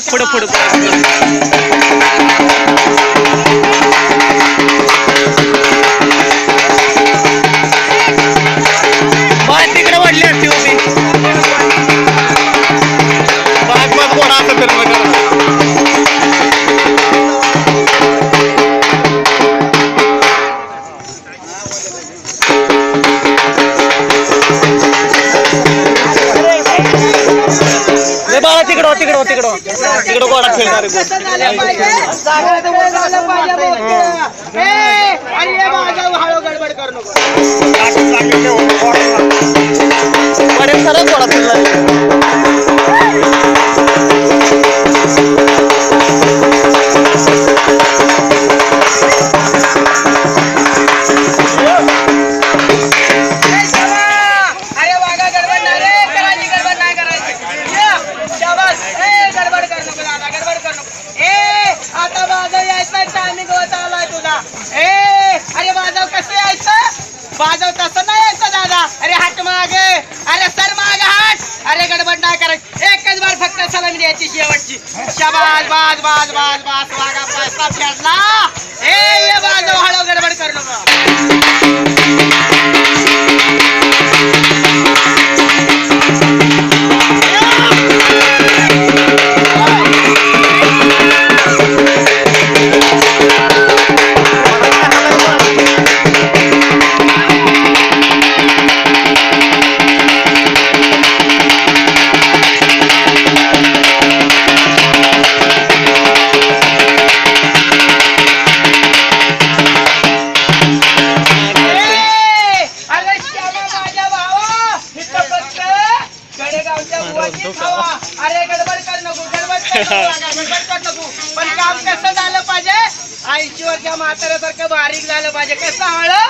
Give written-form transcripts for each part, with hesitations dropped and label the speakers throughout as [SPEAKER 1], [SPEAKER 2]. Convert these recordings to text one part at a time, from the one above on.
[SPEAKER 1] पुढे पुढे तिकडं तिकडं गोडा खेळणार
[SPEAKER 2] गडबड करू नको
[SPEAKER 1] बरेच सारा गोडा खेळणार
[SPEAKER 2] बाजव तसं नाही यायचं दादा अरे हात मागे अरे सर माग हात अरे गडबड नाही करायची एकच बार फक्त सलामी द्यायची शेवटची शाबास बाज बाज बाज बाज वागा पैसा फेडला ए बाजव हळू गडबड करू नका अरे गडबड कर नको पण काम कसं झालं पाहिजे 80 वर्षा म्हाताऱ्यासारखं बारीक झालं पाहिजे कसं हळू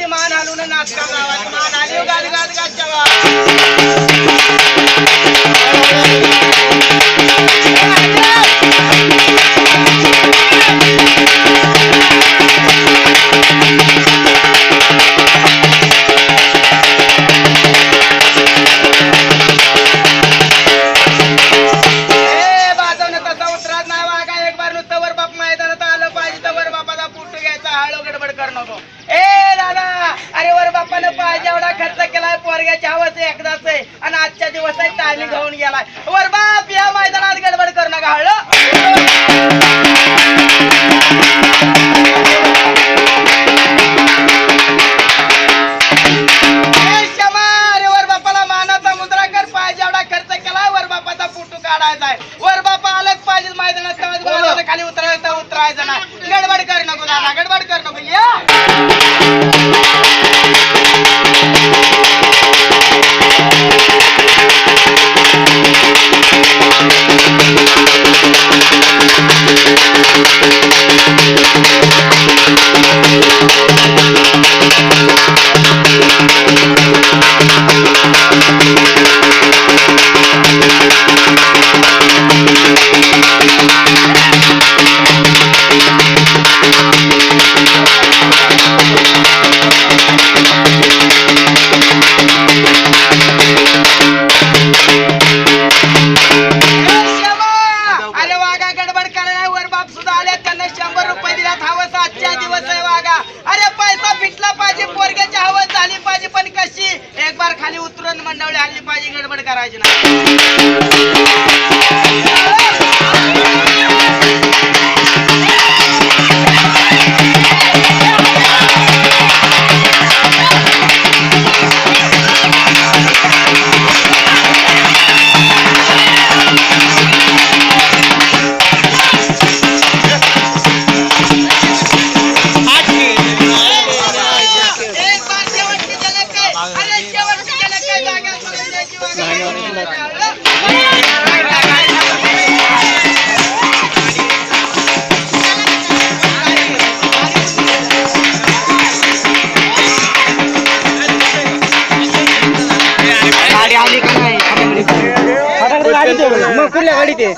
[SPEAKER 2] मान हलवून नाचका गावात मान आली गाद गाद गादच्या बाजवणं तसा उतरात नाही वागा एक बार नुसतं वर बाप मैदानात आलं पाहिजे तर वर बापाचा पुटू घ्यायचा हळू गडबड कर नको अरे वर बापानं पाहिजे एवढा खर्च केलाय पोरग्याच्या हवस एकदाच आहे आणि आजच्या दिवस आहे टायमिंग घेऊन गेलाय वर बाप या मैदानात गडबड करू नका हळू अरे वर बापाला मानाचा मुद्रा कर पाहिजे एवढा खर्च केलाय वर बापाचा फोटो काढायचा आहे वर बापा आलंच पाहिजे मैदानात खाली उतरायचं ना गडबड कर नको दादा गडबड कर नको या खाली उतरून मंडवली आणली पाहिजे गडबड करायची ना
[SPEAKER 1] मग कुठल्या गाडीत आहे